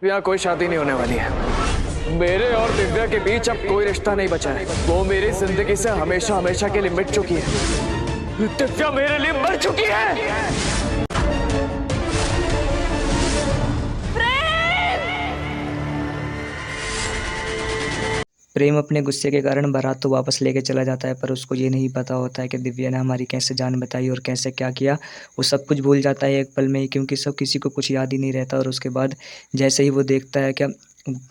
यहाँ कोई शादी नहीं होने वाली है। मेरे और दिव्या के बीच अब कोई रिश्ता नहीं बचा है। वो मेरी जिंदगी से हमेशा हमेशा के लिए मिट चुकी है। दिव्या मेरे लिए मर चुकी है। प्रेम अपने गुस्से के कारण बारात तो वापस लेके चला जाता है, पर उसको ये नहीं पता होता है कि दिव्या ने हमारी कैसे जान बचाई और कैसे क्या किया। वो सब कुछ भूल जाता है एक पल में ही, क्योंकि सब किसी को कुछ याद ही नहीं रहता। और उसके बाद जैसे ही वो देखता है क्या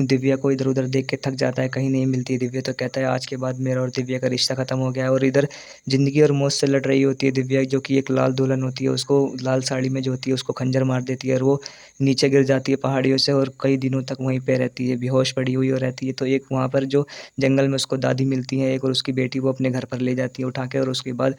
दिव्या को इधर उधर देख के थक जाता है, कहीं नहीं मिलती है दिव्या, तो कहता है आज के बाद मेरा और दिव्या का रिश्ता खत्म हो गया है। और इधर ज़िंदगी और मौत से लड़ रही होती है दिव्या, जो कि एक लाल दुल्हन होती है, उसको लाल साड़ी में जो होती है उसको खंजर मार देती है और वो नीचे गिर जाती है पहाड़ियों से और कई दिनों तक वहीं पे रहती है, बेहोश पड़ी हुई और रहती है। तो एक वहाँ पर जो जंगल में उसको दादी मिलती है एक, और उसकी बेटी वो अपने घर पर ले जाती है उठा के, और उसके बाद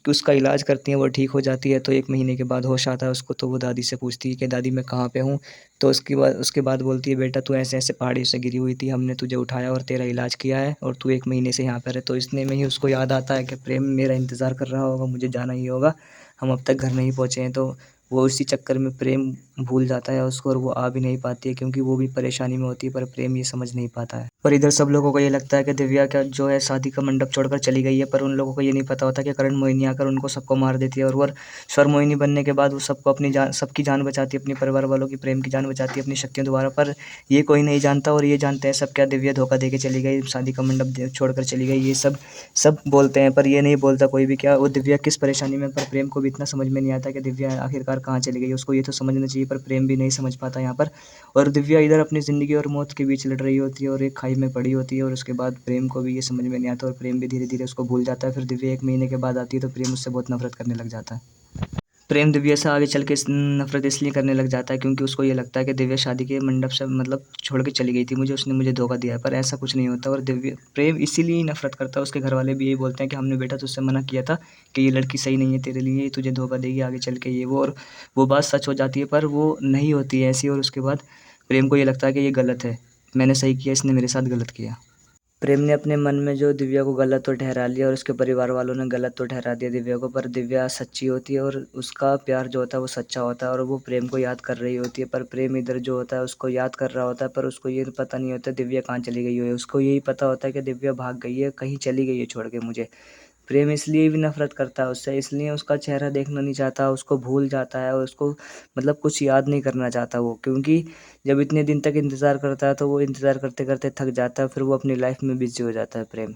उसका इलाज करती हैं, वो ठीक हो जाती है। तो 1 महीने के बाद होश आता है उसको, तो वो दादी से पूछती है कि दादी मैं कहाँ पे हूँ? तो उसके बाद बोलती है बेटा तू ऐसे-ऐसे पहाड़ी से गिरी हुई थी, हमने तुझे उठाया और तेरा इलाज किया है और तू 1 महीने से यहाँ पर है। तो इतने में ही उसको याद आता है कि प्रेम मेरा इंतज़ार कर रहा होगा, मुझे जाना ही होगा, हम अब तक घर नहीं पहुँचे हैं। तो वो उसी चक्कर में प्रेम भूल जाता है उसको और वो आ भी नहीं पाती है, क्योंकि वो भी परेशानी में होती है, पर प्रेम ये समझ नहीं पाता है। पर इधर सब लोगों को ये लगता है कि दिव्या का जो है शादी का मंडप छोड़कर चली गई है, पर उन लोगों को ये नहीं पता होता कि करण मोहिनी आकर उनको सबको मार देती है। और वो स्वर मोहिनी बनने के बाद वो सबको अपनी जान, सबकी जान बचाती है, अपने परिवार वालों की प्रेम की जान बचाती है अपनी शक्तियों द्वारा। पर ये कोई नहीं जानता, और ये जानते हैं सब क्या दिव्या धोखा दे के चली गई, शादी का मंडप छोड़कर चली गई, ये सब सब बोलते हैं। पर ये नहीं बोलता कोई भी क्या वो दिव्या किस परेशानी में। पर प्रेम को भी इतना समझ में नहीं आता कि दिव्या आखिरकार कहाँ चली गई, उसको ये तो समझना चाहिए, पर प्रेम भी नहीं समझ पाता यहाँ पर। और दिव्या इधर अपनी ज़िंदगी और मौत के बीच लड़ रही होती है और एक खाई में पड़ी होती है, और उसके बाद प्रेम को भी ये समझ में नहीं आता और प्रेम भी धीरे धीरे उसको भूल जाता है। फिर दिव्या 1 महीने के बाद आती है तो प्रेम उससे बहुत नफरत करने लग जाता है। प्रेम दिव्या से आगे चल के नफरत इसलिए करने लग जाता है क्योंकि उसको ये लगता है कि दिव्या शादी के मंडप से मतलब छोड़ के चली गई थी मुझे, उसने मुझे धोखा दिया है। पर ऐसा कुछ नहीं होता, और दिव्या प्रेम इसीलिए ही नफरत करता है। उसके घर वाले भी यही बोलते हैं कि हमने बेटा तुझसे मना किया था कि ये लड़की सही नहीं है तेरे लिए, ये तुझे धोखा देगी आगे चल के, ये वो। और वो बात सच हो जाती है, पर वो नहीं होती है ऐसी। और उसके बाद प्रेम को ये लगता है कि ये गलत है, मैंने सही किया, इसने मेरे साथ गलत किया। प्रेम ने अपने मन में जो दिव्या को गलत तो ठहरा लिया और उसके परिवार वालों ने गलत तो ठहरा दिया दिव्या को, पर दिव्या सच्ची होती है और उसका प्यार जो होता है वो सच्चा होता है और वो प्रेम को याद कर रही होती है। पर प्रेम इधर जो होता है उसको याद कर रहा होता है, पर उसको ये पता नहीं होता दिव्या कहाँ चली गई है। उसको यही पता होता है कि दिव्या भाग गई है, कहीं चली गई है छोड़ के मुझे। प्रेम इसलिए भी नफ़रत करता है उससे, इसलिए उसका चेहरा देखना नहीं चाहता, उसको भूल जाता है और उसको मतलब कुछ याद नहीं करना चाहता वो, क्योंकि जब इतने दिन तक इंतज़ार करता है तो वो इंतज़ार करते-करते थक जाता है, फिर वो अपनी लाइफ़ में बिज़ी हो जाता है प्रेम।